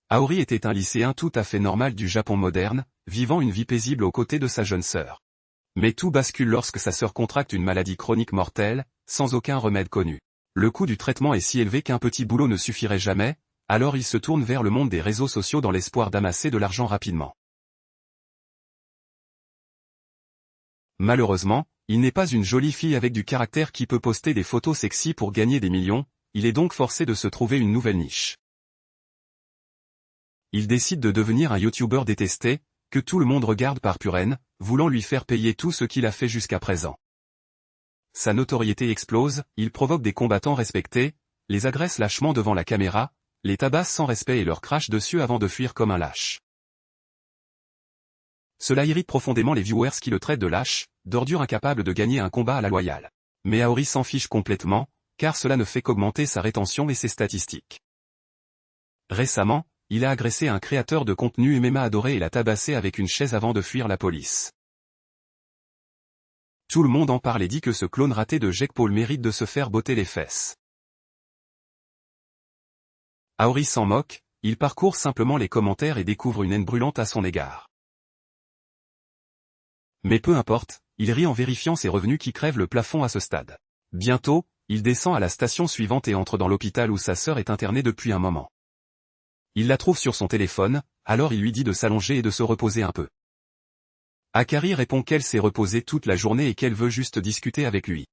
Aori était un lycéen tout à fait normal du Japon moderne, vivant une vie paisible aux côtés de sa jeune sœur. Mais tout bascule lorsque sa sœur contracte une maladie chronique mortelle, sans aucun remède connu. Le coût du traitement est si élevé qu'un petit boulot ne suffirait jamais, alors il se tourne vers le monde des réseaux sociaux dans l'espoir d'amasser de l'argent rapidement. Malheureusement, il n'est pas une jolie fille avec du caractère qui peut poster des photos sexy pour gagner des millions, il est donc forcé de se trouver une nouvelle niche. Il décide de devenir un youtubeur détesté, que tout le monde regarde par pure haine, voulant lui faire payer tout ce qu'il a fait jusqu'à présent. Sa notoriété explose, il provoque des combattants respectés, les agresse lâchement devant la caméra, les tabasse sans respect et leur crache dessus avant de fuir comme un lâche. Cela irrite profondément les viewers qui le traitent de lâche, d'ordure incapable de gagner un combat à la loyale. Mais Aori s'en fiche complètement, car cela ne fait qu'augmenter sa rétention et ses statistiques. Récemment, il a agressé un créateur de contenu MMA adoré et l'a tabassé avec une chaise avant de fuir la police. Tout le monde en parle et dit que ce clone raté de Jake Paul mérite de se faire botter les fesses. Aori s'en moque, il parcourt simplement les commentaires et découvre une haine brûlante à son égard. Mais peu importe, il rit en vérifiant ses revenus qui crèvent le plafond à ce stade. Bientôt, il descend à la station suivante et entre dans l'hôpital où sa sœur est internée depuis un moment. Il la trouve sur son téléphone, alors il lui dit de s'allonger et de se reposer un peu. Akari répond qu'elle s'est reposée toute la journée et qu'elle veut juste discuter avec lui.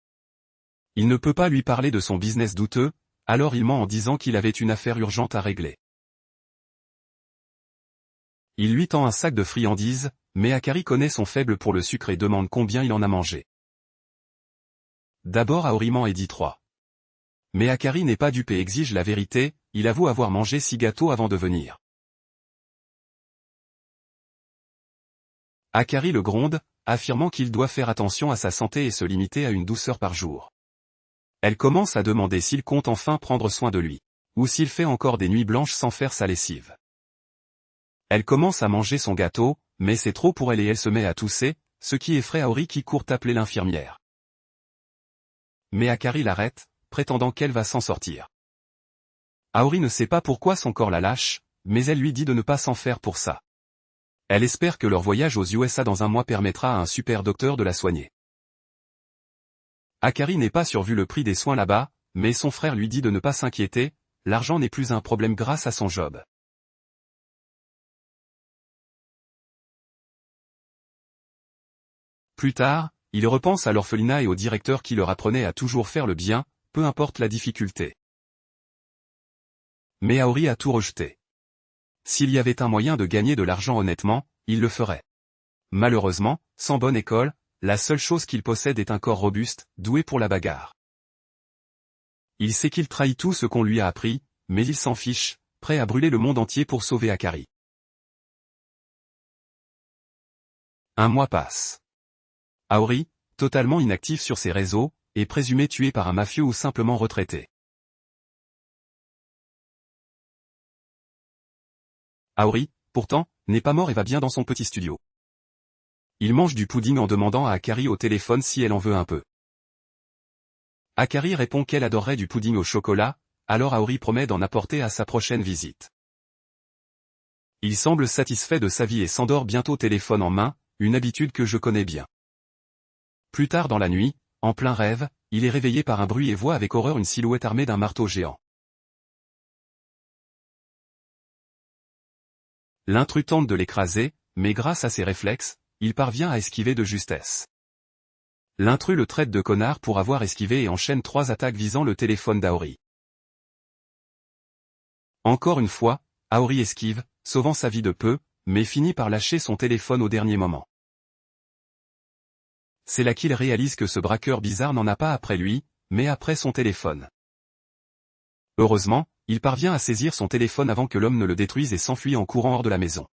Il ne peut pas lui parler de son business douteux, alors il ment en disant qu'il avait une affaire urgente à régler. Il lui tend un sac de friandises, mais Akari connaît son faible pour le sucre et demande combien il en a mangé. D'abord Aori ment et dit 3. Mais Akari n'est pas dupe et exige la vérité, il avoue avoir mangé 6 gâteaux avant de venir. Akari le gronde, affirmant qu'il doit faire attention à sa santé et se limiter à une douceur par jour. Elle commence à demander s'il compte enfin prendre soin de lui, ou s'il fait encore des nuits blanches sans faire sa lessive. Elle commence à manger son gâteau, mais c'est trop pour elle et elle se met à tousser, ce qui effraie Aori qui court appeler l'infirmière. Mais Akari l'arrête, prétendant qu'elle va s'en sortir. Aori ne sait pas pourquoi son corps la lâche, mais elle lui dit de ne pas s'en faire pour ça. Elle espère que leur voyage aux USA dans un mois permettra à un super docteur de la soigner. Akari n'est pas sûr vu le prix des soins là-bas, mais son frère lui dit de ne pas s'inquiéter, l'argent n'est plus un problème grâce à son job. Plus tard, il repense à l'orphelinat et au directeur qui leur apprenait à toujours faire le bien, peu importe la difficulté. Mais Aori a tout rejeté. S'il y avait un moyen de gagner de l'argent honnêtement, il le ferait. Malheureusement, sans bonne école, la seule chose qu'il possède est un corps robuste, doué pour la bagarre. Il sait qu'il trahit tout ce qu'on lui a appris, mais il s'en fiche, prêt à brûler le monde entier pour sauver Akari. Un mois passe. Aori, totalement inactif sur ses réseaux, est présumé tué par un mafieux ou simplement retraité. Aori, pourtant, n'est pas mort et va bien dans son petit studio. Il mange du pudding en demandant à Akari au téléphone si elle en veut un peu. Akari répond qu'elle adorerait du pudding au chocolat, alors Aori promet d'en apporter à sa prochaine visite. Il semble satisfait de sa vie et s'endort bientôt téléphone en main, une habitude que je connais bien. Plus tard dans la nuit, en plein rêve, il est réveillé par un bruit et voit avec horreur une silhouette armée d'un marteau géant. L'intrus tente de l'écraser, mais grâce à ses réflexes, il parvient à esquiver de justesse. L'intrus le traite de connard pour avoir esquivé et enchaîne 3 attaques visant le téléphone d'Aori. Encore une fois, Aori esquive, sauvant sa vie de peu, mais finit par lâcher son téléphone au dernier moment. C'est là qu'il réalise que ce braqueur bizarre n'en a pas après lui, mais après son téléphone. Heureusement, il parvient à saisir son téléphone avant que l'homme ne le détruise et s'enfuit en courant hors de la maison.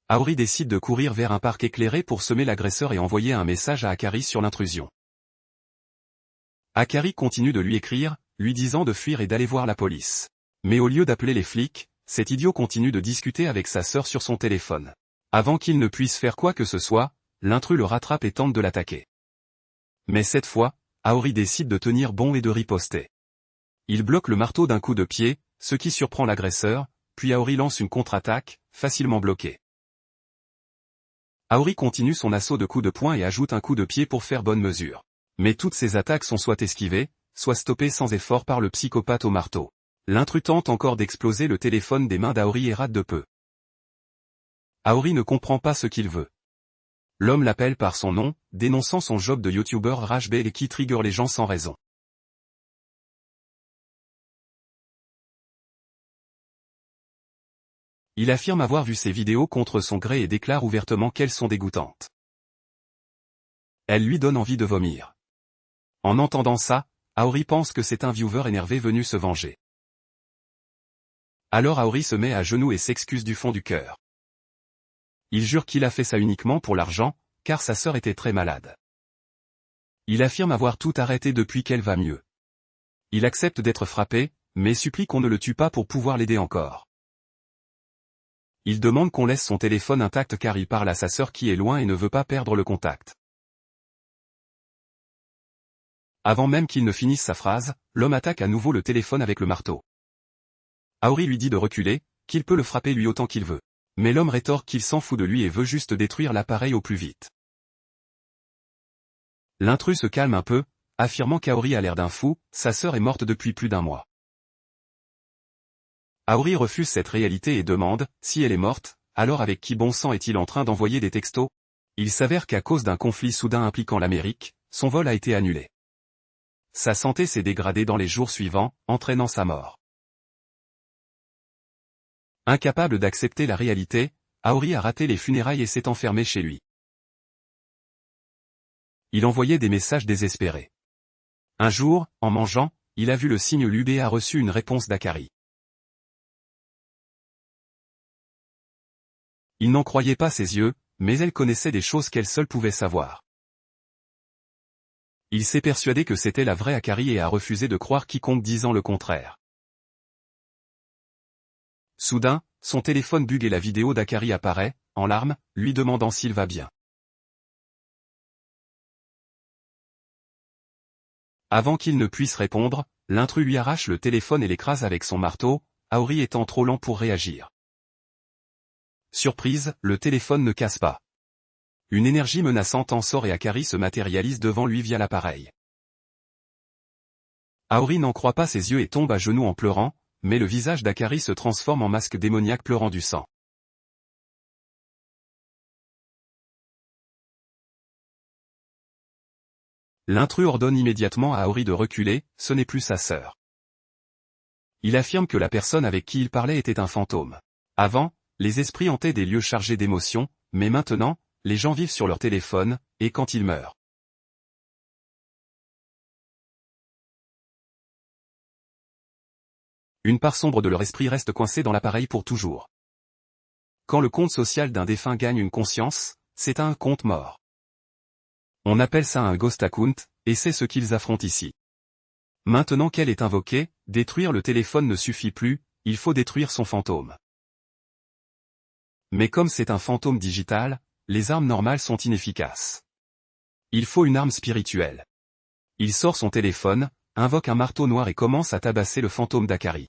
Aori décide de courir vers un parc éclairé pour semer l'agresseur et envoyer un message à Akari sur l'intrusion. Akari continue de lui écrire, lui disant de fuir et d'aller voir la police. Mais au lieu d'appeler les flics, cet idiot continue de discuter avec sa sœur sur son téléphone. Avant qu'il ne puisse faire quoi que ce soit, l'intrus le rattrape et tente de l'attaquer. Mais cette fois, Aori décide de tenir bon et de riposter. Il bloque le marteau d'un coup de pied, ce qui surprend l'agresseur, puis Aori lance une contre-attaque, facilement bloquée. Aori continue son assaut de coups de poing et ajoute un coup de pied pour faire bonne mesure. Mais toutes ces attaques sont soit esquivées, soit stoppées sans effort par le psychopathe au marteau. L'intrus tente encore d'exploser le téléphone des mains d'Aori et rate de peu. Aori ne comprend pas ce qu'il veut. L'homme l'appelle par son nom, dénonçant son job de youtubeur rage bait et qui trigger les gens sans raison. Il affirme avoir vu ses vidéos contre son gré et déclare ouvertement qu'elles sont dégoûtantes. Elles lui donnent envie de vomir. En entendant ça, Aori pense que c'est un viewer énervé venu se venger. Alors Aori se met à genoux et s'excuse du fond du cœur. Il jure qu'il a fait ça uniquement pour l'argent, car sa sœur était très malade. Il affirme avoir tout arrêté depuis qu'elle va mieux. Il accepte d'être frappé, mais supplie qu'on ne le tue pas pour pouvoir l'aider encore. Il demande qu'on laisse son téléphone intact car il parle à sa sœur qui est loin et ne veut pas perdre le contact. Avant même qu'il ne finisse sa phrase, l'homme attaque à nouveau le téléphone avec le marteau. Aori lui dit de reculer, qu'il peut le frapper lui autant qu'il veut. Mais l'homme rétorque qu'il s'en fout de lui et veut juste détruire l'appareil au plus vite. L'intrus se calme un peu, affirmant qu'Aori a l'air d'un fou, sa sœur est morte depuis plus d'1 mois. Aori refuse cette réalité et demande, si elle est morte, alors avec qui bon sang est-il en train d'envoyer des textos? Il s'avère qu'à cause d'un conflit soudain impliquant l'Amérique, son vol a été annulé. Sa santé s'est dégradée dans les jours suivants, entraînant sa mort. Incapable d'accepter la réalité, Aori a raté les funérailles et s'est enfermé chez lui. Il envoyait des messages désespérés. Un jour, en mangeant, il a vu le signe lube et a reçu une réponse d'Akari. Il n'en croyait pas ses yeux, mais elle connaissait des choses qu'elle seule pouvait savoir. Il s'est persuadé que c'était la vraie Akari et a refusé de croire quiconque disant le contraire. Soudain, son téléphone bug et la vidéo d'Akari apparaît, en larmes, lui demandant s'il va bien. Avant qu'il ne puisse répondre, l'intrus lui arrache le téléphone et l'écrase avec son marteau, Aori étant trop lent pour réagir. Surprise, le téléphone ne casse pas. Une énergie menaçante en sort et Akari se matérialise devant lui via l'appareil. Aori n'en croit pas ses yeux et tombe à genoux en pleurant, mais le visage d'Akari se transforme en masque démoniaque pleurant du sang. L'intrus ordonne immédiatement à Aori de reculer, ce n'est plus sa sœur. Il affirme que la personne avec qui il parlait était un fantôme. Avant, les esprits hantaient des lieux chargés d'émotions, mais maintenant, les gens vivent sur leur téléphone, et quand ils meurent. Une part sombre de leur esprit reste coincée dans l'appareil pour toujours. Quand le compte social d'un défunt gagne une conscience, c'est un compte mort. On appelle ça un ghost account, et c'est ce qu'ils affrontent ici. Maintenant qu'elle est invoquée, détruire le téléphone ne suffit plus, il faut détruire son fantôme. Mais comme c'est un fantôme digital, les armes normales sont inefficaces. Il faut une arme spirituelle. Il sort son téléphone, invoque un marteau noir et commence à tabasser le fantôme d'Akari.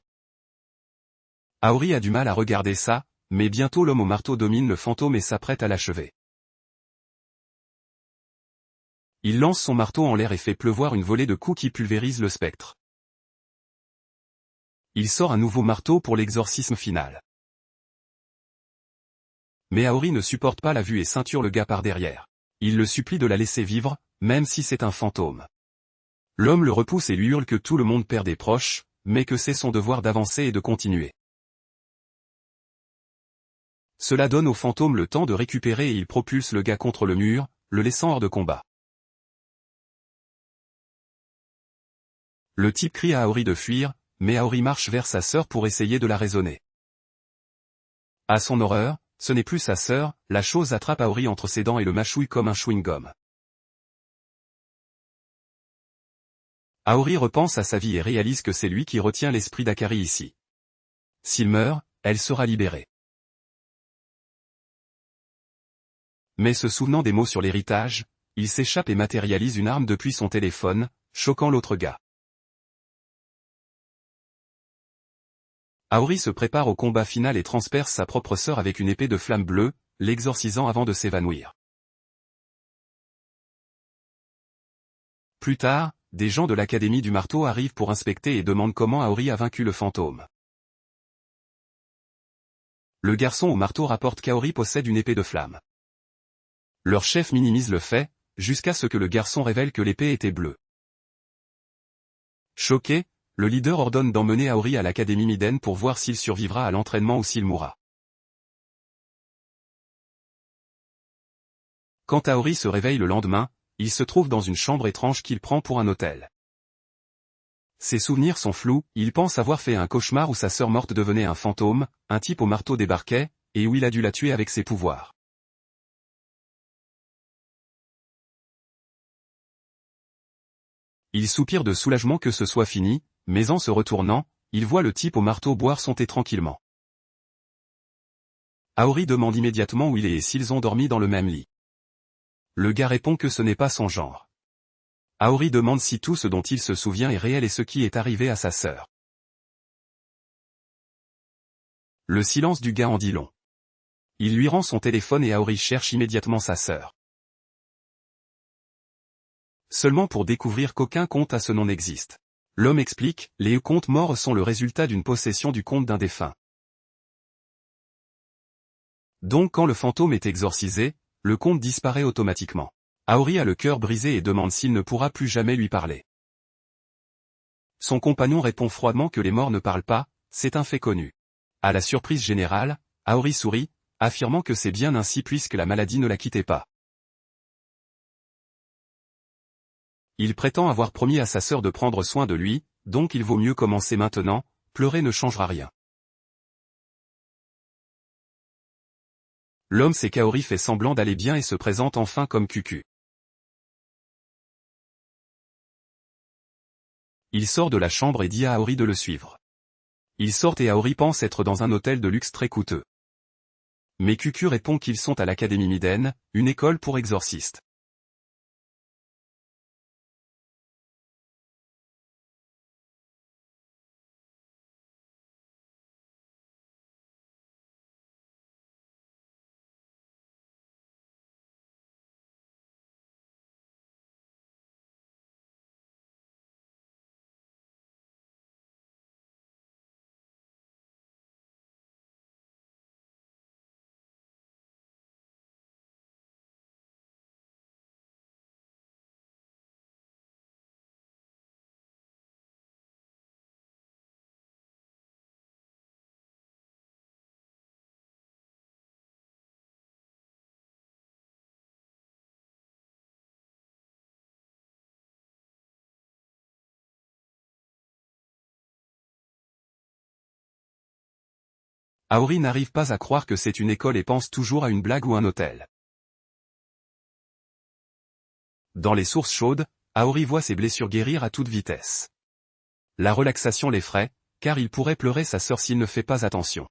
Aori a du mal à regarder ça, mais bientôt l'homme au marteau domine le fantôme et s'apprête à l'achever. Il lance son marteau en l'air et fait pleuvoir une volée de coups qui pulvérisent le spectre. Il sort un nouveau marteau pour l'exorcisme final. Mais Aori ne supporte pas la vue et ceinture le gars par derrière. Il le supplie de la laisser vivre, même si c'est un fantôme. L'homme le repousse et lui hurle que tout le monde perd des proches, mais que c'est son devoir d'avancer et de continuer. Cela donne au fantôme le temps de récupérer et il propulse le gars contre le mur, le laissant hors de combat. Le type crie à Aori de fuir, mais Aori marche vers sa sœur pour essayer de la raisonner. À son horreur, ce n'est plus sa sœur, la chose attrape Aori entre ses dents et le mâchouille comme un chewing-gum. Aori repense à sa vie et réalise que c'est lui qui retient l'esprit d'Akari ici. S'il meurt, elle sera libérée. Mais se souvenant des mots sur l'héritage, il s'échappe et matérialise une arme depuis son téléphone, choquant l'autre gars. Aori se prépare au combat final et transperce sa propre sœur avec une épée de flamme bleue, l'exorcisant avant de s'évanouir. Plus tard, des gens de l'Académie du Marteau arrivent pour inspecter et demandent comment Aori a vaincu le fantôme. Le garçon au marteau rapporte qu'Aori possède une épée de flamme. Leur chef minimise le fait, jusqu'à ce que le garçon révèle que l'épée était bleue. Choqué, le leader ordonne d'emmener Aori à l'Académie Miden pour voir s'il survivra à l'entraînement ou s'il mourra. Quand Aori se réveille le lendemain, il se trouve dans une chambre étrange qu'il prend pour un hôtel. Ses souvenirs sont flous, il pense avoir fait un cauchemar où sa sœur morte devenait un fantôme, un type au marteau débarquait, et où il a dû la tuer avec ses pouvoirs. Il soupire de soulagement que ce soit fini, mais en se retournant, il voit le type au marteau boire son thé tranquillement. Aori demande immédiatement où il est et s'ils ont dormi dans le même lit. Le gars répond que ce n'est pas son genre. Aori demande si tout ce dont il se souvient est réel et ce qui est arrivé à sa sœur. Le silence du gars en dit long. Il lui rend son téléphone et Aori cherche immédiatement sa sœur. Seulement pour découvrir qu'aucun conte à ce nom n'existe. L'homme explique, les contes morts sont le résultat d'une possession du conte d'un défunt. Donc quand le fantôme est exorcisé, le conte disparaît automatiquement. Aori a le cœur brisé et demande s'il ne pourra plus jamais lui parler. Son compagnon répond froidement que les morts ne parlent pas, c'est un fait connu. À la surprise générale, Aori sourit, affirmant que c'est bien ainsi puisque la maladie ne la quittait pas. Il prétend avoir promis à sa sœur de prendre soin de lui, donc il vaut mieux commencer maintenant, pleurer ne changera rien. L'homme sait qu'Aori fait semblant d'aller bien et se présente enfin comme Cucu. Il sort de la chambre et dit à Aori de le suivre. Ils sortent et Aori pense être dans un hôtel de luxe très coûteux. Mais Cucu répond qu'ils sont à l'Académie Miden, une école pour exorcistes. Aori n'arrive pas à croire que c'est une école et pense toujours à une blague ou un hôtel. Dans les sources chaudes, Aori voit ses blessures guérir à toute vitesse. La relaxation l'effraie, car il pourrait pleurer sa sœur s'il ne fait pas attention.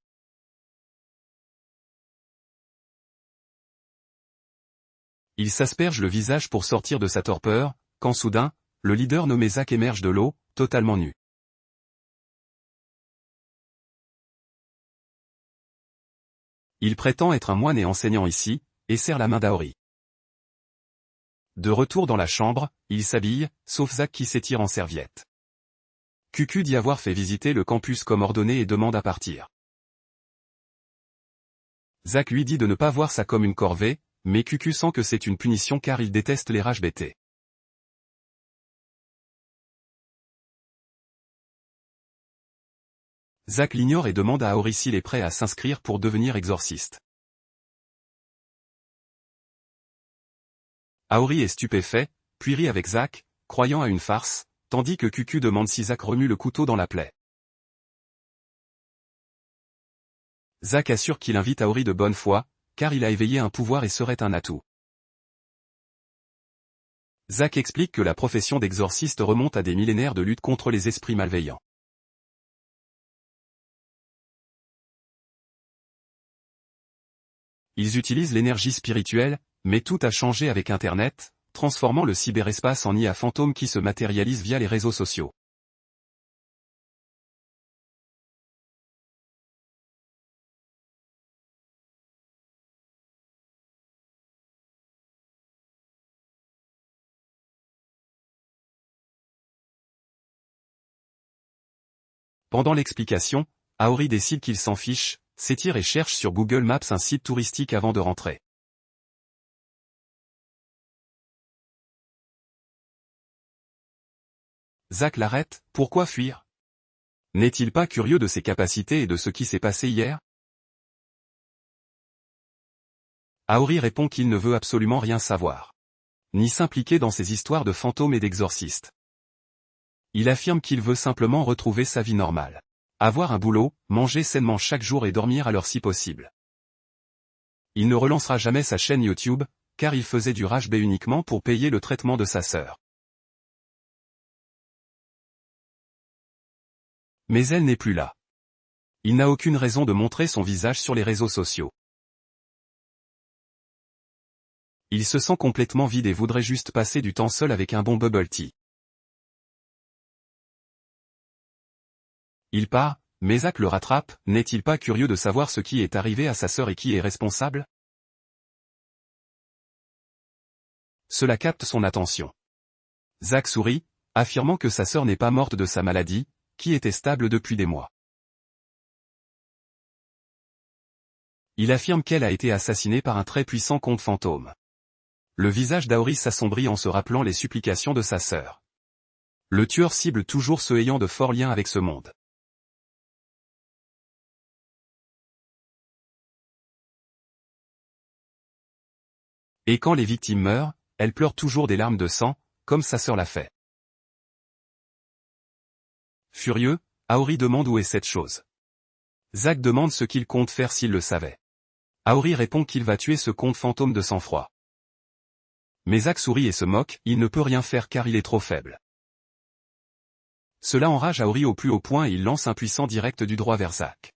Il s'asperge le visage pour sortir de sa torpeur, quand soudain, le leader nommé Zack émerge de l'eau, totalement nu. Il prétend être un moine et enseignant ici, et serre la main d'Aori. De retour dans la chambre, il s'habille, sauf Zack qui s'étire en serviette. Cucu dit avoir fait visiter le campus comme ordonné et demande à partir. Zack lui dit de ne pas voir ça comme une corvée, mais Cucu sent que c'est une punition car il déteste les rages bêtés. Zack l'ignore et demande à Aori s'il est prêt à s'inscrire pour devenir exorciste. Aori est stupéfait, puis rit avec Zack, croyant à une farce, tandis que Cucu demande si Zack remue le couteau dans la plaie. Zack assure qu'il invite Aori de bonne foi, car il a éveillé un pouvoir et serait un atout. Zack explique que la profession d'exorciste remonte à des millénaires de lutte contre les esprits malveillants. Ils utilisent l'énergie spirituelle, mais tout a changé avec Internet, transformant le cyberespace en IA fantôme qui se matérialise via les réseaux sociaux. Pendant l'explication, Aori décide qu'il s'en fiche, s'étire et cherche sur Google Maps un site touristique avant de rentrer. Zach l'arrête, pourquoi fuir? N'est-il pas curieux de ses capacités et de ce qui s'est passé hier? Aori répond qu'il ne veut absolument rien savoir, ni s'impliquer dans ces histoires de fantômes et d'exorcistes. Il affirme qu'il veut simplement retrouver sa vie normale. Avoir un boulot, manger sainement chaque jour et dormir à l'heure si possible. Il ne relancera jamais sa chaîne YouTube, car il faisait du rage B uniquement pour payer le traitement de sa sœur. Mais elle n'est plus là. Il n'a aucune raison de montrer son visage sur les réseaux sociaux. Il se sent complètement vide et voudrait juste passer du temps seul avec un bon bubble tea. Il part, mais Zach le rattrape, n'est-il pas curieux de savoir ce qui est arrivé à sa sœur et qui est responsable? Cela capte son attention. Zach sourit, affirmant que sa sœur n'est pas morte de sa maladie, qui était stable depuis des mois. Il affirme qu'elle a été assassinée par un très puissant conte fantôme. Le visage d'Aori s'assombrit en se rappelant les supplications de sa sœur. Le tueur cible toujours ceux ayant de forts liens avec ce monde. Et quand les victimes meurent, elles pleurent toujours des larmes de sang, comme sa sœur l'a fait. Furieux, Aori demande où est cette chose. Zach demande ce qu'il compte faire s'il le savait. Aori répond qu'il va tuer ce conte fantôme de sang-froid. Mais Zach sourit et se moque, il ne peut rien faire car il est trop faible. Cela enrage Aori au plus haut point et il lance un puissant direct du droit vers Zach.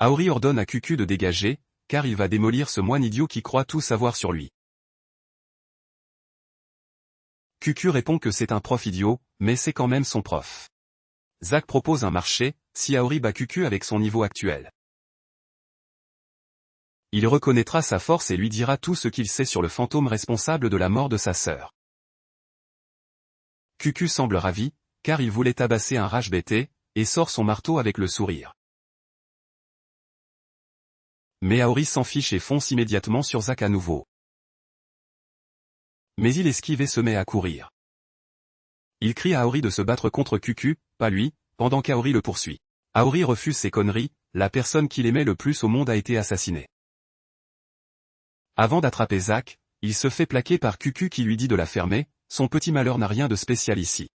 Aori ordonne à Cucu de dégager, car il va démolir ce moine idiot qui croit tout savoir sur lui. Cucu répond que c'est un prof idiot, mais c'est quand même son prof. Zach propose un marché, si Aori bat Cucu avec son niveau actuel. Il reconnaîtra sa force et lui dira tout ce qu'il sait sur le fantôme responsable de la mort de sa sœur. Cucu semble ravi, car il voulait tabasser un rage bêté, et sort son marteau avec le sourire. Mais Aori s'en fiche et fonce immédiatement sur Zach à nouveau. Mais il esquive et se met à courir. Il crie à Aori de se battre contre Cucu, pas lui, pendant qu'Aori le poursuit. Aori refuse ces conneries, la personne qu'il aimait le plus au monde a été assassinée. Avant d'attraper Zach, il se fait plaquer par Cucu qui lui dit de la fermer, son petit malheur n'a rien de spécial ici.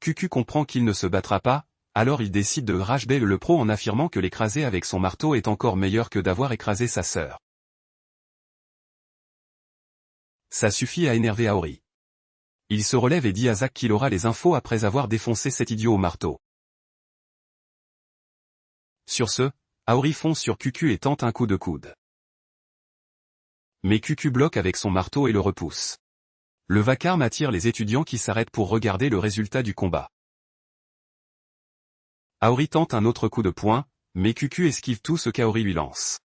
Cucu comprend qu'il ne se battra pas, alors il décide de rage bail le pro en affirmant que l'écraser avec son marteau est encore meilleur que d'avoir écrasé sa sœur. Ça suffit à énerver Aori. Il se relève et dit à Zach qu'il aura les infos après avoir défoncé cet idiot au marteau. Sur ce, Aori fonce sur Cucu et tente un coup de coude. Mais Cucu bloque avec son marteau et le repousse. Le vacarme attire les étudiants qui s'arrêtent pour regarder le résultat du combat. Aori tente un autre coup de poing, mais Cucu esquive tout ce qu'Aori lui lance.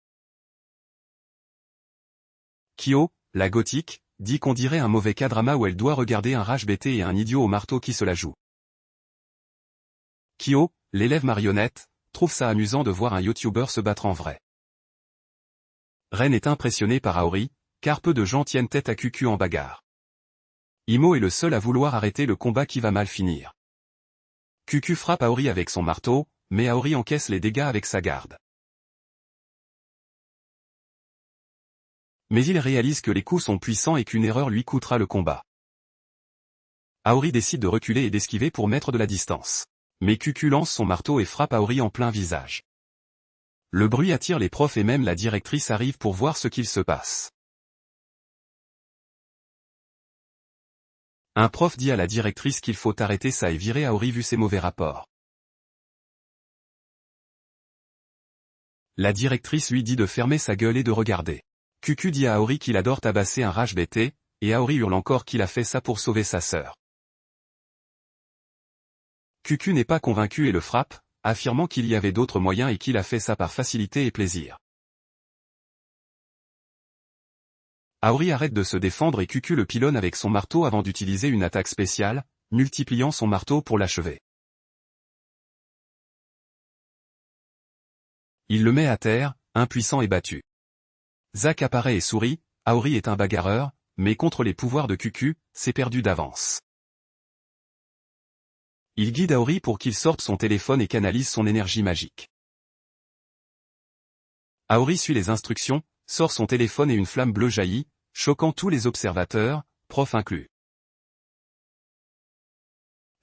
Kyo, la gothique, dit qu'on dirait un mauvais K-drama où elle doit regarder un rage bêté et un idiot au marteau qui se la joue. Kyo, l'élève marionnette, trouve ça amusant de voir un youtubeur se battre en vrai. Ren est impressionné par Aori, car peu de gens tiennent tête à Cucu en bagarre. Imo est le seul à vouloir arrêter le combat qui va mal finir. Cucu frappe Aori avec son marteau, mais Aori encaisse les dégâts avec sa garde. Mais il réalise que les coups sont puissants et qu'une erreur lui coûtera le combat. Aori décide de reculer et d'esquiver pour mettre de la distance. Mais Cucu lance son marteau et frappe Aori en plein visage. Le bruit attire les profs et même la directrice arrive pour voir ce qu'il se passe. Un prof dit à la directrice qu'il faut arrêter ça et virer Aori vu ses mauvais rapports. La directrice lui dit de fermer sa gueule et de regarder. Cucu dit à Aori qu'il adore tabasser un rage bêté, et Aori hurle encore qu'il a fait ça pour sauver sa sœur. Cucu n'est pas convaincu et le frappe, affirmant qu'il y avait d'autres moyens et qu'il a fait ça par facilité et plaisir. Aori arrête de se défendre et Cucu le pilonne avec son marteau avant d'utiliser une attaque spéciale, multipliant son marteau pour l'achever. Il le met à terre, impuissant et battu. Zack apparaît et sourit, Aori est un bagarreur, mais contre les pouvoirs de Cucu, c'est perdu d'avance. Il guide Aori pour qu'il sorte son téléphone et canalise son énergie magique. Aori suit les instructions, sort son téléphone et une flamme bleue jaillit, choquant tous les observateurs, prof inclus.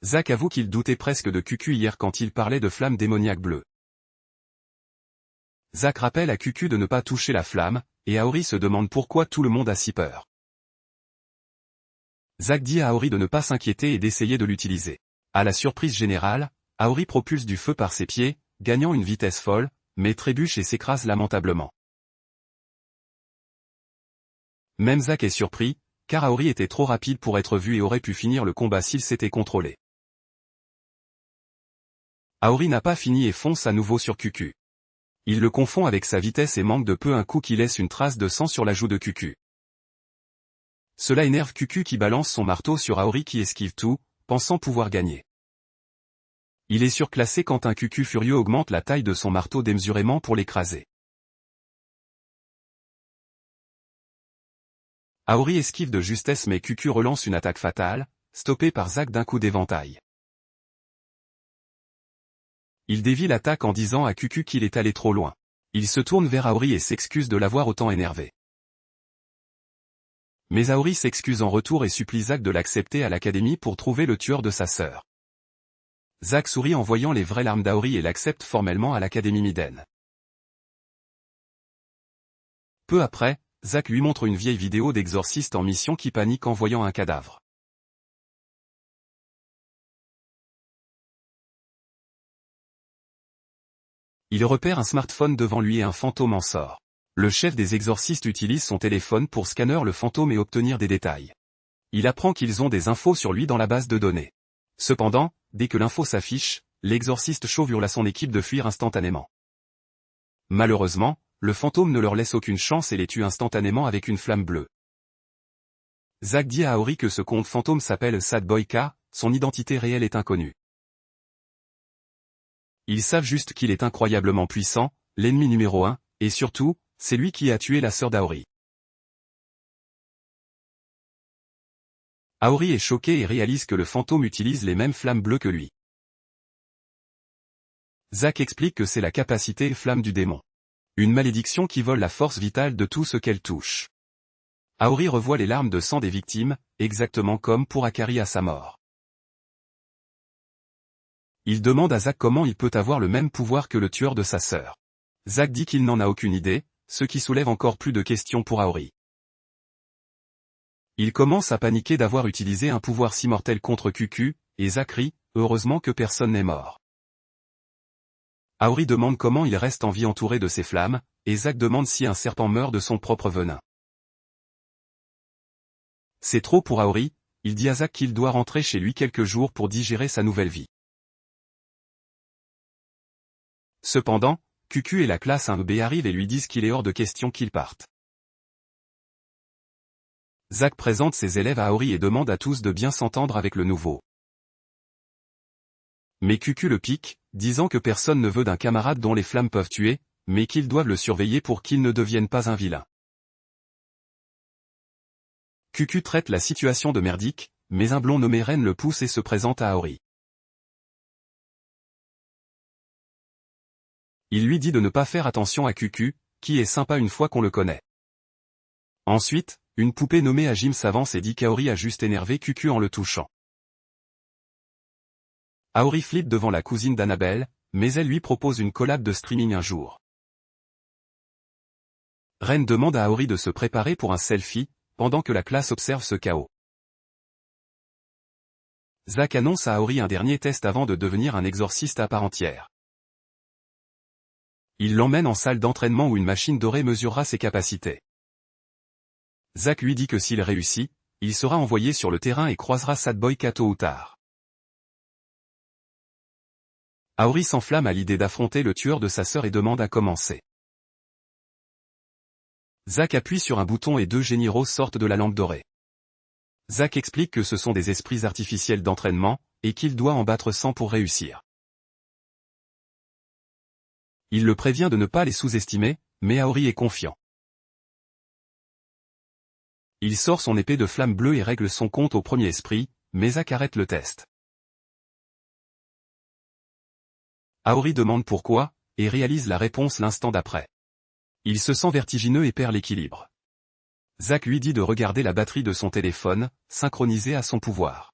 Zack avoue qu'il doutait presque de Cucu hier quand il parlait de flamme démoniaque bleue. Zack rappelle à Cucu de ne pas toucher la flamme, et Aori se demande pourquoi tout le monde a si peur. Zack dit à Aori de ne pas s'inquiéter et d'essayer de l'utiliser. À la surprise générale, Aori propulse du feu par ses pieds, gagnant une vitesse folle, mais trébuche et s'écrase lamentablement. Même Zack est surpris, car Aori était trop rapide pour être vu et aurait pu finir le combat s'il s'était contrôlé. Aori n'a pas fini et fonce à nouveau sur Cucu. Il le confond avec sa vitesse et manque de peu un coup qui laisse une trace de sang sur la joue de Cucu. Cela énerve Cucu qui balance son marteau sur Aori qui esquive tout, pensant pouvoir gagner. Il est surclassé quand un Cucu furieux augmente la taille de son marteau démesurément pour l'écraser. Aori esquive de justesse mais Cucu relance une attaque fatale, stoppée par Zack d'un coup d'éventail. Il dévie l'attaque en disant à Cucu qu'il est allé trop loin. Il se tourne vers Aori et s'excuse de l'avoir autant énervé. Mais Aori s'excuse en retour et supplie Zack de l'accepter à l'académie pour trouver le tueur de sa sœur. Zack sourit en voyant les vraies larmes d'Aori et l'accepte formellement à l'académie Miden. Peu après, Zack lui montre une vieille vidéo d'exorciste en mission qui panique en voyant un cadavre. Il repère un smartphone devant lui et un fantôme en sort. Le chef des exorcistes utilise son téléphone pour scanner le fantôme et obtenir des détails. Il apprend qu'ils ont des infos sur lui dans la base de données. Cependant, dès que l'info s'affiche, l'exorciste chauve hurle à son équipe de fuir instantanément. Malheureusement, le fantôme ne leur laisse aucune chance et les tue instantanément avec une flamme bleue. Zack dit à Aori que ce conte fantôme s'appelle Sad Boy K, son identité réelle est inconnue. Ils savent juste qu'il est incroyablement puissant, l'ennemi numéro 1, et surtout, c'est lui qui a tué la sœur d'Aori. Aori est choqué et réalise que le fantôme utilise les mêmes flammes bleues que lui. Zack explique que c'est la capacité flamme du démon. Une malédiction qui vole la force vitale de tout ce qu'elle touche. Aori revoit les larmes de sang des victimes, exactement comme pour Akari à sa mort. Il demande à Zack comment il peut avoir le même pouvoir que le tueur de sa sœur. Zack dit qu'il n'en a aucune idée, ce qui soulève encore plus de questions pour Aori. Il commence à paniquer d'avoir utilisé un pouvoir si mortel contre Cucu, et Zack rit, heureusement que personne n'est mort. Aori demande comment il reste en vie entouré de ces flammes, et Zack demande si un serpent meurt de son propre venin. C'est trop pour Aori, il dit à Zack qu'il doit rentrer chez lui quelques jours pour digérer sa nouvelle vie. Cependant, Cucu et la classe 1B arrivent et lui disent qu'il est hors de question qu'ils partent. Zack présente ses élèves à Aori et demande à tous de bien s'entendre avec le nouveau. Mais Cucu le pique, disant que personne ne veut d'un camarade dont les flammes peuvent tuer, mais qu'ils doivent le surveiller pour qu'il ne devienne pas un vilain. Cucu traite la situation de merdique, mais un blond nommé Ren le pousse et se présente à Aori. Il lui dit de ne pas faire attention à Cucu, qui est sympa une fois qu'on le connaît. Ensuite, une poupée nommée Ajim s'avance et dit qu'Aori a juste énervé Cucu en le touchant. Aori flippe devant la cousine d'Annabelle, mais elle lui propose une collab de streaming un jour. Ren demande à Aori de se préparer pour un selfie, pendant que la classe observe ce chaos. Zack annonce à Aori un dernier test avant de devenir un exorciste à part entière. Il l'emmène en salle d'entraînement où une machine dorée mesurera ses capacités. Zack lui dit que s'il réussit, il sera envoyé sur le terrain et croisera Sad Boy K tôt ou tard. Aori s'enflamme à l'idée d'affronter le tueur de sa sœur et demande à commencer. Zack appuie sur un bouton et deux généraux sortent de la lampe dorée. Zack explique que ce sont des esprits artificiels d'entraînement, et qu'il doit en battre 100 pour réussir. Il le prévient de ne pas les sous-estimer, mais Aori est confiant. Il sort son épée de flamme bleue et règle son compte au premier esprit, mais Zack arrête le test. Aori demande pourquoi, et réalise la réponse l'instant d'après. Il se sent vertigineux et perd l'équilibre. Zack lui dit de regarder la batterie de son téléphone, synchronisée à son pouvoir.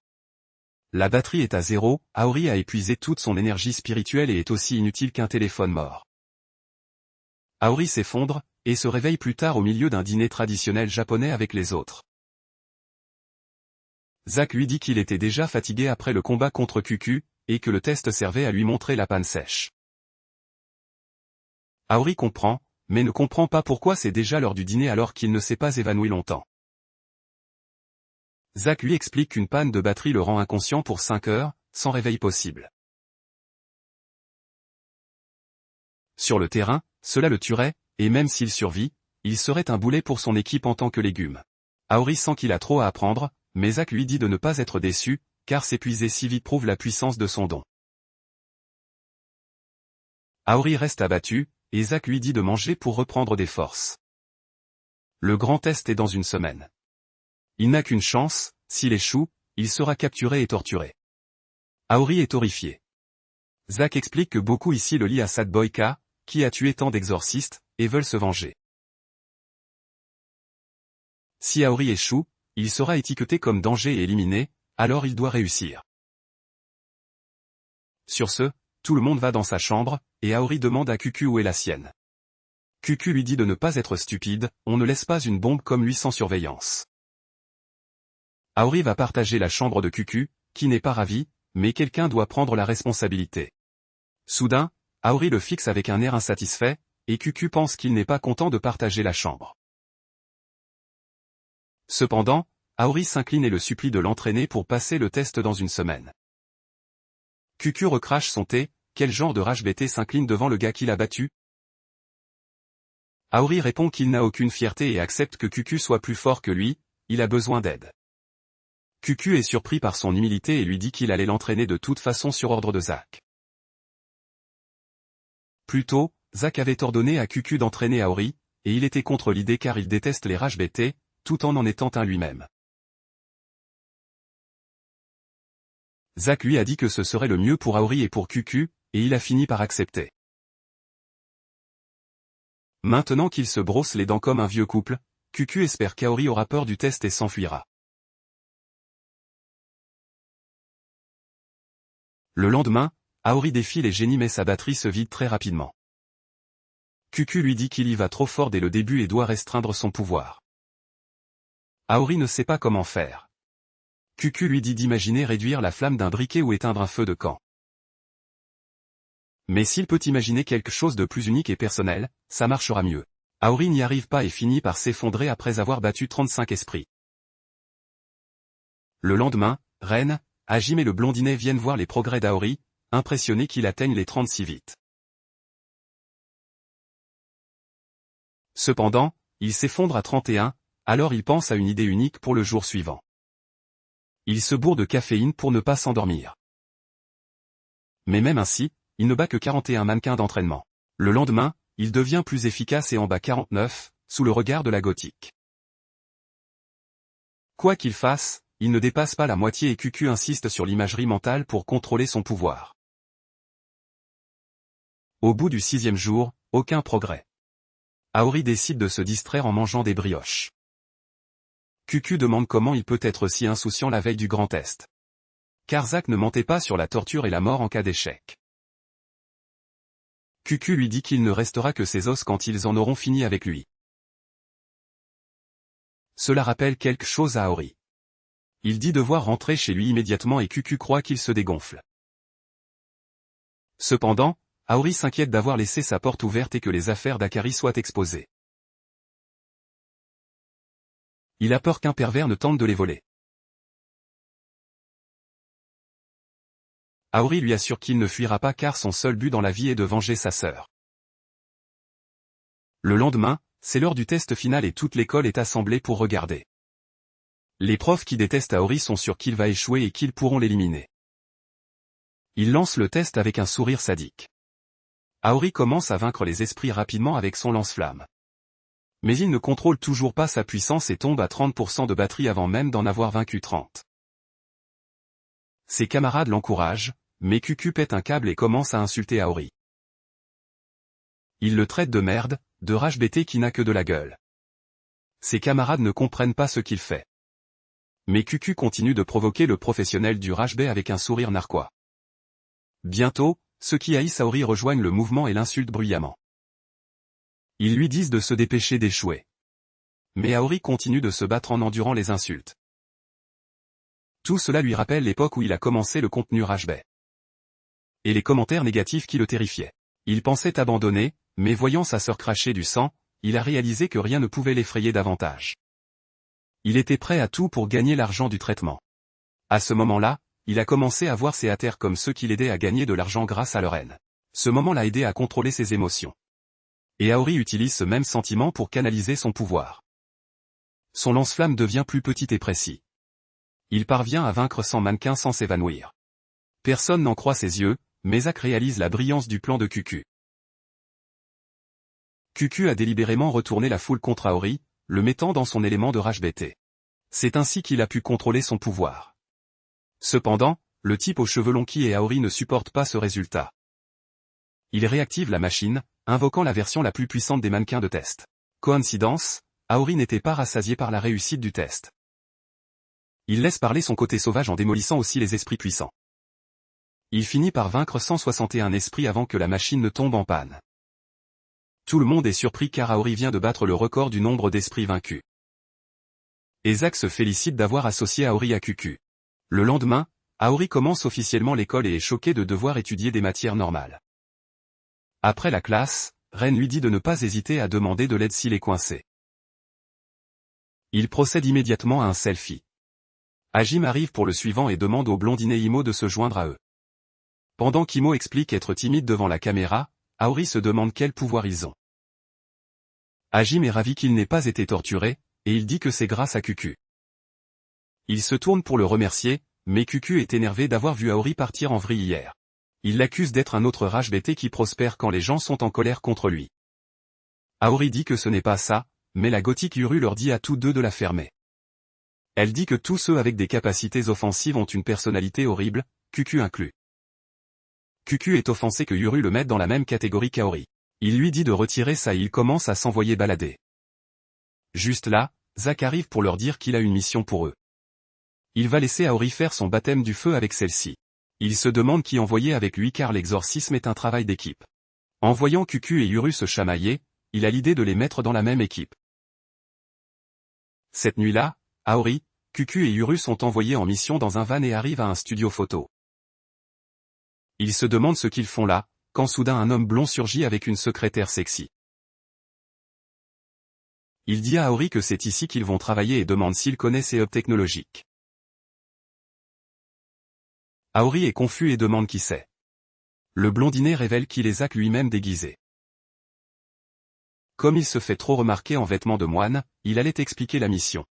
La batterie est à 0, Aori a épuisé toute son énergie spirituelle et est aussi inutile qu'un téléphone mort. Aori s'effondre, et se réveille plus tard au milieu d'un dîner traditionnel japonais avec les autres. Zack lui dit qu'il était déjà fatigué après le combat contre Cucu, et que le test servait à lui montrer la panne sèche. Aori comprend, mais ne comprend pas pourquoi c'est déjà l'heure du dîner alors qu'il ne s'est pas évanoui longtemps. Zack lui explique qu'une panne de batterie le rend inconscient pour 5 heures, sans réveil possible. Sur le terrain, cela le tuerait, et même s'il survit, il serait un boulet pour son équipe en tant que légume. Aori sent qu'il a trop à apprendre, mais Zack lui dit de ne pas être déçu, car s'épuiser si vite prouve la puissance de son don. Aori reste abattu, et Zack lui dit de manger pour reprendre des forces. Le grand test est dans une semaine. Il n'a qu'une chance, s'il échoue, il sera capturé et torturé. Aori est horrifié. Zack explique que beaucoup ici le lient à Sad Boyka, qui a tué tant d'exorcistes, et veulent se venger. Si Aori échoue, il sera étiqueté comme danger et éliminé, alors il doit réussir. Sur ce, tout le monde va dans sa chambre, et Aori demande à Cucu où est la sienne. Cucu lui dit de ne pas être stupide, on ne laisse pas une bombe comme lui sans surveillance. Aori va partager la chambre de Cucu, qui n'est pas ravi, mais quelqu'un doit prendre la responsabilité. Soudain, Aori le fixe avec un air insatisfait, et Cucu pense qu'il n'est pas content de partager la chambre. Cependant, Aori s'incline et le supplie de l'entraîner pour passer le test dans une semaine. Cucu recrache son thé, quel genre de rage bêté s'incline devant le gars qui l'a battu? Aori répond qu'il n'a aucune fierté et accepte que Cucu soit plus fort que lui, il a besoin d'aide. Cucu est surpris par son humilité et lui dit qu'il allait l'entraîner de toute façon sur ordre de Zack. Plus tôt, Zack avait ordonné à Cucu d'entraîner Aori, et il était contre l'idée car il déteste les rages bêtés, tout en étant un lui-même. Zack lui a dit que ce serait le mieux pour Aori et pour Cucu, et il a fini par accepter. Maintenant qu'il se brosse les dents comme un vieux couple, Cucu espère qu'Aori aura peur du test et s'enfuira. Le lendemain, Aori défile et génie mais sa batterie se vide très rapidement. Cucu lui dit qu'il y va trop fort dès le début et doit restreindre son pouvoir. Aori ne sait pas comment faire. Cucu lui dit d'imaginer réduire la flamme d'un briquet ou éteindre un feu de camp. Mais s'il peut imaginer quelque chose de plus unique et personnel, ça marchera mieux. Aori n'y arrive pas et finit par s'effondrer après avoir battu 35 esprits. Le lendemain, Ren, Hajime et le blondinet viennent voir les progrès d'Aori, impressionnés qu'il atteigne les 30 si vite. Cependant, il s'effondre à 31, alors il pense à une idée unique pour le jour suivant. Il se bourre de caféine pour ne pas s'endormir. Mais même ainsi, il ne bat que 41 mannequins d'entraînement. Le lendemain, il devient plus efficace et en bat 49, sous le regard de la gothique. Quoi qu'il fasse, il ne dépasse pas la moitié et Cucu insiste sur l'imagerie mentale pour contrôler son pouvoir. Au bout du 6e jour, aucun progrès. Aori décide de se distraire en mangeant des brioches. Cucu demande comment il peut être si insouciant la veille du grand test. Car Zack ne mentait pas sur la torture et la mort en cas d'échec. Cucu lui dit qu'il ne restera que ses os quand ils en auront fini avec lui. Cela rappelle quelque chose à Aori. Il dit devoir rentrer chez lui immédiatement et Cucu croit qu'il se dégonfle. Cependant, Aori s'inquiète d'avoir laissé sa porte ouverte et que les affaires d'Akari soient exposées. Il a peur qu'un pervers ne tente de les voler. Aori lui assure qu'il ne fuira pas car son seul but dans la vie est de venger sa sœur. Le lendemain, C'est l'heure du test final et toute l'école est assemblée pour regarder. Les profs qui détestent Aori sont sûrs qu'il va échouer et qu'ils pourront l'éliminer. Il lance le test avec un sourire sadique. Aori commence à vaincre les esprits rapidement avec son lance-flamme. Mais il ne contrôle toujours pas sa puissance et tombe à 30% de batterie avant même d'en avoir vaincu 30. Ses camarades l'encouragent, mais Cucu pète un câble et commence à insulter Aori. Il le traite de merde, de rage bêté qui n'a que de la gueule. Ses camarades ne comprennent pas ce qu'il fait. Mais Cucu continue de provoquer le professionnel du rage-bait avec un sourire narquois. Bientôt, ceux qui haïssent Aori rejoignent le mouvement et l'insultent bruyamment. Ils lui disent de se dépêcher d'échouer. Mais Aori continue de se battre en endurant les insultes. Tout cela lui rappelle l'époque où il a commencé le contenu rage-bait. Et les commentaires négatifs qui le terrifiaient. Il pensait abandonner, mais voyant sa sœur cracher du sang, il a réalisé que rien ne pouvait l'effrayer davantage. Il était prêt à tout pour gagner l'argent du traitement. À ce moment-là, il a commencé à voir ses haters comme ceux qui l'aidaient à gagner de l'argent grâce à leur haine. Ce moment l'a aidé à contrôler ses émotions. Et Aori utilise ce même sentiment pour canaliser son pouvoir. Son lance-flamme devient plus petit et précis. Il parvient à vaincre 100 mannequins sans s'évanouir. Personne n'en croit ses yeux, mais Zack réalise la brillance du plan de Cucu. Cucu a délibérément retourné la foule contre Aori, le mettant dans son élément de rage bêté. C'est ainsi qu'il a pu contrôler son pouvoir. Cependant, le type aux cheveux longs qui est Aori ne supporte pas ce résultat. Il réactive la machine, invoquant la version la plus puissante des mannequins de test. Coïncidence, Aori n'était pas rassasié par la réussite du test. Il laisse parler son côté sauvage en démolissant aussi les esprits puissants. Il finit par vaincre 161 esprits avant que la machine ne tombe en panne. Tout le monde est surpris car Aori vient de battre le record du nombre d'esprits vaincus. Et Zack se félicite d'avoir associé Aori à Cucu. Le lendemain, Aori commence officiellement l'école et est choqué de devoir étudier des matières normales. Après la classe, Ren lui dit de ne pas hésiter à demander de l'aide s'il est coincé. Il procède immédiatement à un selfie. Hajime arrive pour le suivant et demande au blondinet Imo de se joindre à eux. Pendant qu'Imo explique être timide devant la caméra, Aori se demande quel pouvoir ils ont. Hajime est ravi qu'il n'ait pas été torturé, et il dit que c'est grâce à Cucu. Il se tourne pour le remercier, mais Cucu est énervé d'avoir vu Aori partir en vrille hier. Il l'accuse d'être un autre rage bêté qui prospère quand les gens sont en colère contre lui. Aori dit que ce n'est pas ça, mais la gothique Yuru leur dit à tous deux de la fermer. Elle dit que tous ceux avec des capacités offensives ont une personnalité horrible, Cucu inclus. Cucu est offensé que Yuru le mette dans la même catégorie qu'Aori. Il lui dit de retirer ça et il commence à s'envoyer balader. Juste là, Zack arrive pour leur dire qu'il a une mission pour eux. Il va laisser Aori faire son baptême du feu avec celle-ci. Il se demande qui envoyer avec lui car l'exorcisme est un travail d'équipe. En voyant Cucu et Yuru se chamailler, il a l'idée de les mettre dans la même équipe. Cette nuit-là, Aori, Cucu et Yuru sont envoyés en mission dans un van et arrivent à un studio photo. Ils se demandent ce qu'ils font là, quand soudain un homme blond surgit avec une secrétaire sexy. Il dit à Aori que c'est ici qu'ils vont travailler et demande s'il connaît ces hubs technologiques. Aori est confus et demande qui c'est. Le blondinet révèle qu'il est Zack lui-même déguisé. Comme il se fait trop remarquer en vêtements de moine, il allait expliquer la mission.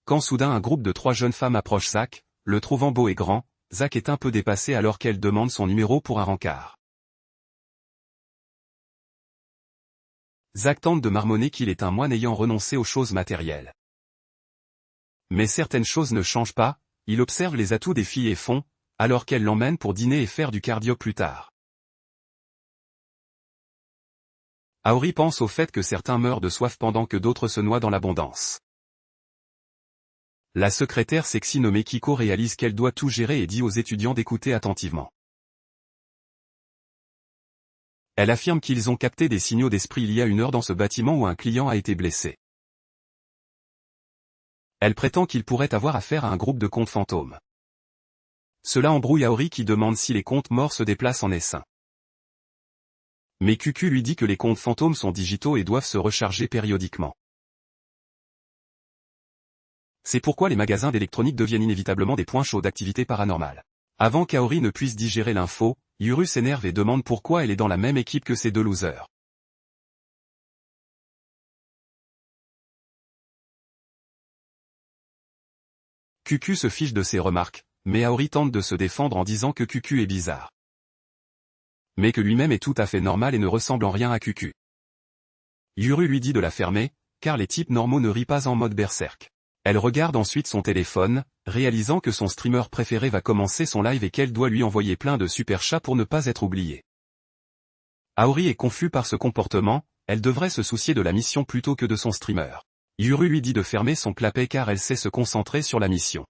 Quand soudain un groupe de 3 jeunes femmes approche Zack, le trouvant beau et grand, Zack est un peu dépassé alors qu'elle demande son numéro pour un rencard. Zack tente de marmonner qu'il est un moine ayant renoncé aux choses matérielles. Mais certaines choses ne changent pas, il observe les atouts des filles et fond, alors qu'elles l'emmènent pour dîner et faire du cardio plus tard. Aori pense au fait que certains meurent de soif pendant que d'autres se noient dans l'abondance. La secrétaire sexy nommée Kiko réalise qu'elle doit tout gérer et dit aux étudiants d'écouter attentivement. Elle affirme qu'ils ont capté des signaux d'esprit il y a 1 heure dans ce bâtiment où un client a été blessé. Elle prétend qu'il pourrait avoir affaire à un groupe de contes fantômes. Cela embrouille Aori qui demande si les contes morts se déplacent en essaim. Mais Cucu lui dit que les contes fantômes sont digitaux et doivent se recharger périodiquement. C'est pourquoi les magasins d'électronique deviennent inévitablement des points chauds d'activité paranormale. Avant qu'Aori ne puisse digérer l'info, Yuru s'énerve et demande pourquoi elle est dans la même équipe que ces 2 losers. Cucu se fiche de ses remarques, mais Aori tente de se défendre en disant que Cucu est bizarre. Mais que lui-même est tout à fait normal et ne ressemble en rien à Cucu. Yuru lui dit de la fermer, car les types normaux ne rient pas en mode berserk. Elle regarde ensuite son téléphone, réalisant que son streamer préféré va commencer son live et qu'elle doit lui envoyer plein de super chats pour ne pas être oubliée. Aori est confus par ce comportement, elle devrait se soucier de la mission plutôt que de son streamer. Yuru lui dit de fermer son clapet car elle sait se concentrer sur la mission.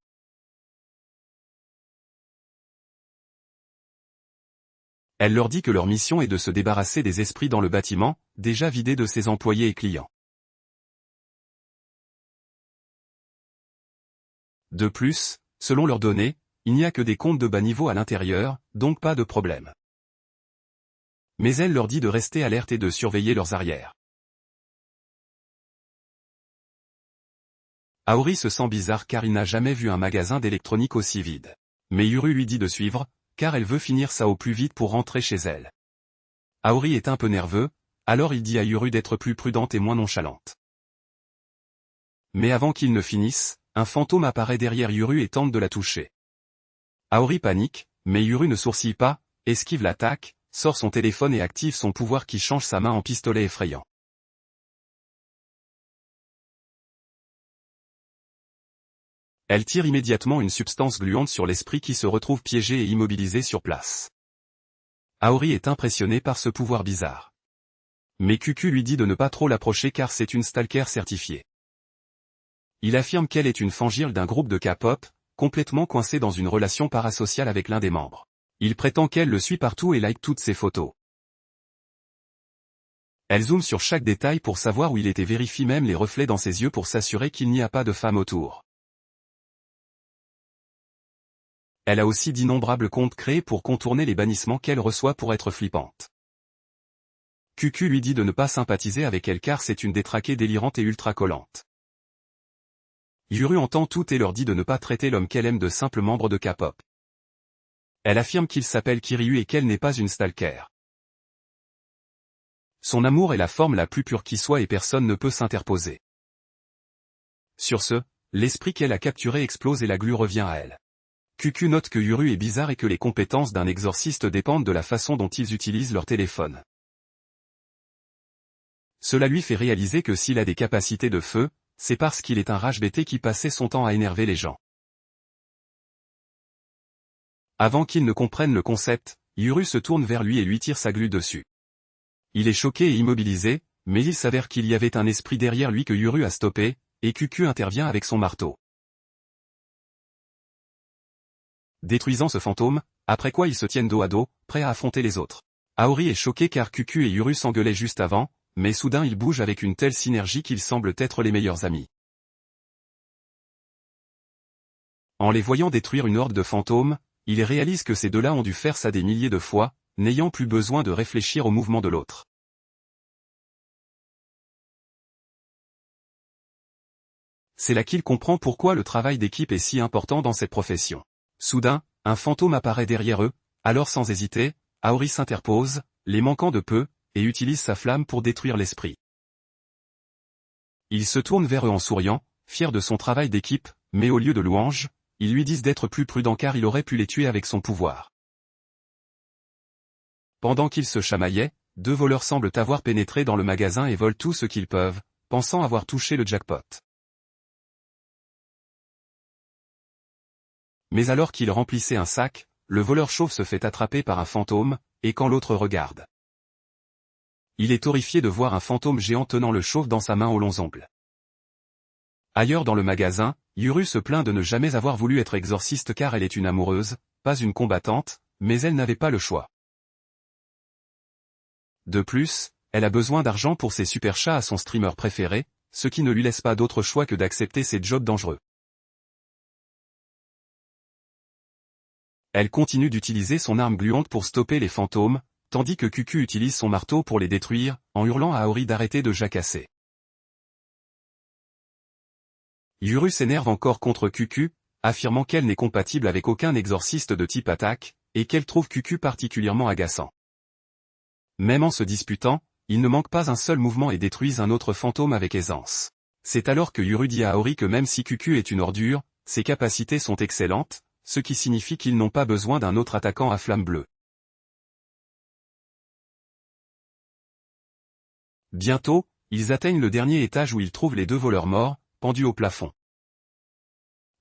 Elle leur dit que leur mission est de se débarrasser des esprits dans le bâtiment, déjà vidé de ses employés et clients. De plus, selon leurs données, il n'y a que des comptes de bas niveau à l'intérieur, donc pas de problème. Mais elle leur dit de rester alerte et de surveiller leurs arrières. Aori se sent bizarre car il n'a jamais vu un magasin d'électronique aussi vide. Mais Yuru lui dit de suivre, car elle veut finir ça au plus vite pour rentrer chez elle. Aori est un peu nerveux, alors il dit à Yuru d'être plus prudente et moins nonchalante. Mais avant qu'il ne finisse, un fantôme apparaît derrière Yuru et tente de la toucher. Aori panique, mais Yuru ne sourcille pas, esquive l'attaque, sort son téléphone et active son pouvoir qui change sa main en pistolet effrayant. Elle tire immédiatement une substance gluante sur l'esprit qui se retrouve piégé et immobilisé sur place. Aori est impressionné par ce pouvoir bizarre. Mais Cucu lui dit de ne pas trop l'approcher car c'est une stalker certifiée. Il affirme qu'elle est une fangirl d'un groupe de K-pop, complètement coincée dans une relation parasociale avec l'un des membres. Il prétend qu'elle le suit partout et like toutes ses photos. Elle zoome sur chaque détail pour savoir où il est et vérifie même les reflets dans ses yeux pour s'assurer qu'il n'y a pas de femme autour. Elle a aussi d'innombrables comptes créés pour contourner les bannissements qu'elle reçoit pour être flippante. Cucu lui dit de ne pas sympathiser avec elle car c'est une détraquée délirante et ultra collante. Yuru entend tout et leur dit de ne pas traiter l'homme qu'elle aime de simple membre de K-pop. Elle affirme qu'il s'appelle Kiryu et qu'elle n'est pas une stalker. Son amour est la forme la plus pure qui soit et personne ne peut s'interposer. Sur ce, l'esprit qu'elle a capturé explose et la glu revient à elle. Cucu note que Yuru est bizarre et que les compétences d'un exorciste dépendent de la façon dont ils utilisent leur téléphone. Cela lui fait réaliser que s'il a des capacités de feu, c'est parce qu'il est un rage-bêté qui passait son temps à énerver les gens. Avant qu'il ne comprenne le concept, Yuru se tourne vers lui et lui tire sa glu dessus. Il est choqué et immobilisé, mais il s'avère qu'il y avait un esprit derrière lui que Yuru a stoppé, et Cucu intervient avec son marteau. Détruisant ce fantôme, après quoi ils se tiennent dos à dos, prêts à affronter les autres. Aori est choqué car Cucu et Yuru s'engueulaient juste avant, mais soudain ils bougent avec une telle synergie qu'ils semblent être les meilleurs amis. En les voyant détruire une horde de fantômes, il réalise que ces deux-là ont dû faire ça des milliers de fois, n'ayant plus besoin de réfléchir au mouvement de l'autre. C'est là qu'il comprend pourquoi le travail d'équipe est si important dans cette profession. Soudain, un fantôme apparaît derrière eux, alors sans hésiter, Aori s'interpose, les manquant de peu, et utilise sa flamme pour détruire l'esprit. Il se tourne vers eux en souriant, fier de son travail d'équipe, mais au lieu de louanges, ils lui disent d'être plus prudent car il aurait pu les tuer avec son pouvoir. Pendant qu'ils se chamaillaient, deux voleurs semblent avoir pénétré dans le magasin et volent tout ce qu'ils peuvent, pensant avoir touché le jackpot. Mais alors qu'il remplissait un sac, le voleur chauve se fait attraper par un fantôme, et quand l'autre regarde. Il est horrifié de voir un fantôme géant tenant le chauve dans sa main aux longs ongles. Ailleurs dans le magasin, Yuru se plaint de ne jamais avoir voulu être exorciste car elle est une amoureuse, pas une combattante, mais elle n'avait pas le choix. De plus, elle a besoin d'argent pour ses super chats à son streamer préféré, ce qui ne lui laisse pas d'autre choix que d'accepter ces jobs dangereux. Elle continue d'utiliser son arme gluante pour stopper les fantômes, tandis que Cucu utilise son marteau pour les détruire, en hurlant à Aori d'arrêter de jacasser. Yuru s'énerve encore contre Cucu, affirmant qu'elle n'est compatible avec aucun exorciste de type attaque, et qu'elle trouve Cucu particulièrement agaçant. Même en se disputant, ils ne manquent pas un seul mouvement et détruisent un autre fantôme avec aisance. C'est alors que Yuru dit à Aori que même si Cucu est une ordure, ses capacités sont excellentes, ce qui signifie qu'ils n'ont pas besoin d'un autre attaquant à flamme bleue. Bientôt, ils atteignent le dernier étage où ils trouvent les deux voleurs morts, pendus au plafond.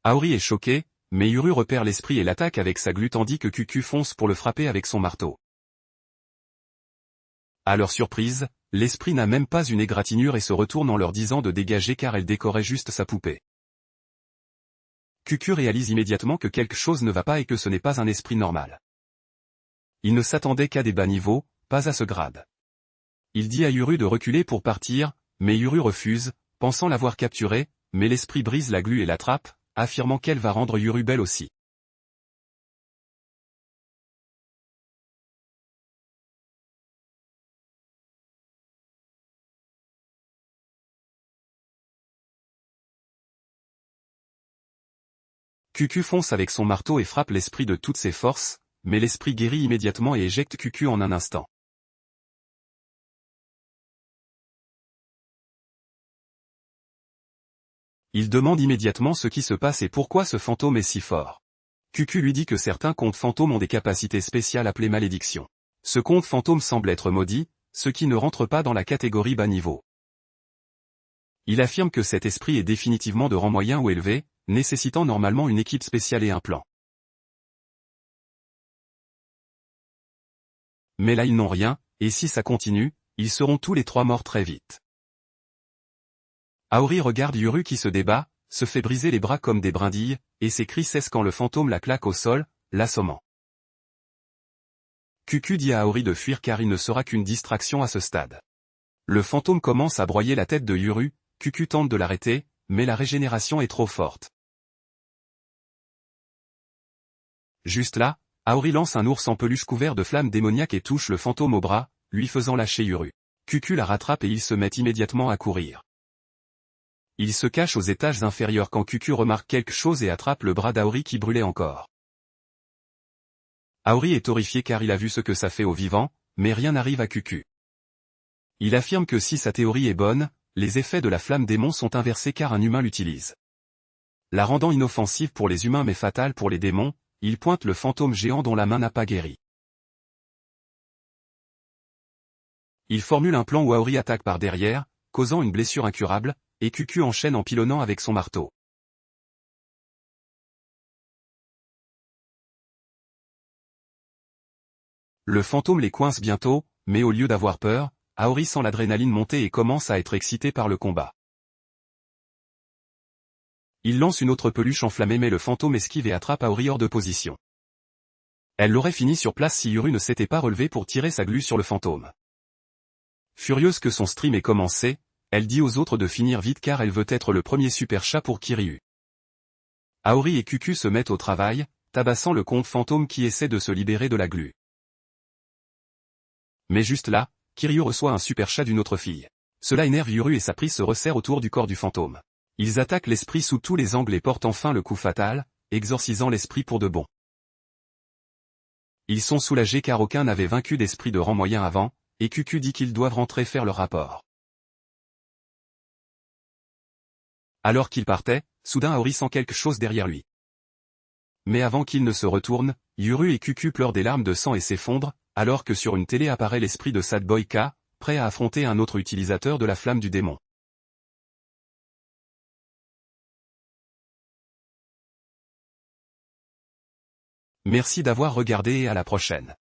Aori est choqué, mais Yuru repère l'esprit et l'attaque avec sa glu tandis que Cucu fonce pour le frapper avec son marteau. À leur surprise, l'esprit n'a même pas une égratignure et se retourne en leur disant de dégager car elle décorait juste sa poupée. Cucu réalise immédiatement que quelque chose ne va pas et que ce n'est pas un esprit normal. Il ne s'attendait qu'à des bas niveaux, pas à ce grade. Il dit à Yuru de reculer pour partir, mais Yuru refuse, pensant l'avoir capturé, mais l'esprit brise la glu et l'attrape, affirmant qu'elle va rendre Yuru belle aussi. Cucu fonce avec son marteau et frappe l'esprit de toutes ses forces, mais l'esprit guérit immédiatement et éjecte Cucu en un instant. Il demande immédiatement ce qui se passe et pourquoi ce fantôme est si fort. Cucu lui dit que certains contes fantômes ont des capacités spéciales appelées malédictions. Ce conte fantôme semble être maudit, ce qui ne rentre pas dans la catégorie bas niveau. Il affirme que cet esprit est définitivement de rang moyen ou élevé, nécessitant normalement une équipe spéciale et un plan. Mais là ils n'ont rien, et si ça continue, ils seront tous les trois morts très vite. Aori regarde Yuru qui se débat, se fait briser les bras comme des brindilles, et ses cris cessent quand le fantôme la claque au sol, l'assommant. Cucu dit à Aori de fuir car il ne sera qu'une distraction à ce stade. Le fantôme commence à broyer la tête de Yuru, Cucu tente de l'arrêter, mais la régénération est trop forte. Juste là, Aori lance un ours en peluche couvert de flammes démoniaques et touche le fantôme au bras, lui faisant lâcher Yuru. Cucu la rattrape et ils se mettent immédiatement à courir. Il se cache aux étages inférieurs quand Cucu remarque quelque chose et attrape le bras d'Aori qui brûlait encore. Aori est horrifié car il a vu ce que ça fait aux vivants, mais rien n'arrive à Cucu. Il affirme que si sa théorie est bonne, les effets de la flamme démon sont inversés car un humain l'utilise. La rendant inoffensive pour les humains mais fatale pour les démons, il pointe le fantôme géant dont la main n'a pas guéri. Il formule un plan où Aori attaque par derrière, causant une blessure incurable, et Cucu enchaîne en pilonnant avec son marteau. Le fantôme les coince bientôt, mais au lieu d'avoir peur, Aori sent l'adrénaline monter et commence à être excité par le combat. Il lance une autre peluche enflammée mais le fantôme esquive et attrape Aori hors de position. Elle l'aurait fini sur place si Yuru ne s'était pas relevé pour tirer sa glu sur le fantôme. Furieuse que son stream ait commencé, elle dit aux autres de finir vite car elle veut être le premier super chat pour Kiryu. Aori et Cucu se mettent au travail, tabassant le conte fantôme qui essaie de se libérer de la glu. Mais juste là, Kiryu reçoit un super chat d'une autre fille. Cela énerve Yuru et sa prise se resserre autour du corps du fantôme. Ils attaquent l'esprit sous tous les angles et portent enfin le coup fatal, exorcisant l'esprit pour de bon. Ils sont soulagés car aucun n'avait vaincu d'esprit de rang moyen avant, et Cucu dit qu'ils doivent rentrer faire leur rapport. Alors qu'il partait, soudain Aori sent quelque chose derrière lui. Mais avant qu'il ne se retourne, Yuru et Cucu pleurent des larmes de sang et s'effondrent, alors que sur une télé apparaît l'esprit de Sad Boy K, prêt à affronter un autre utilisateur de la flamme du démon. Merci d'avoir regardé et à la prochaine.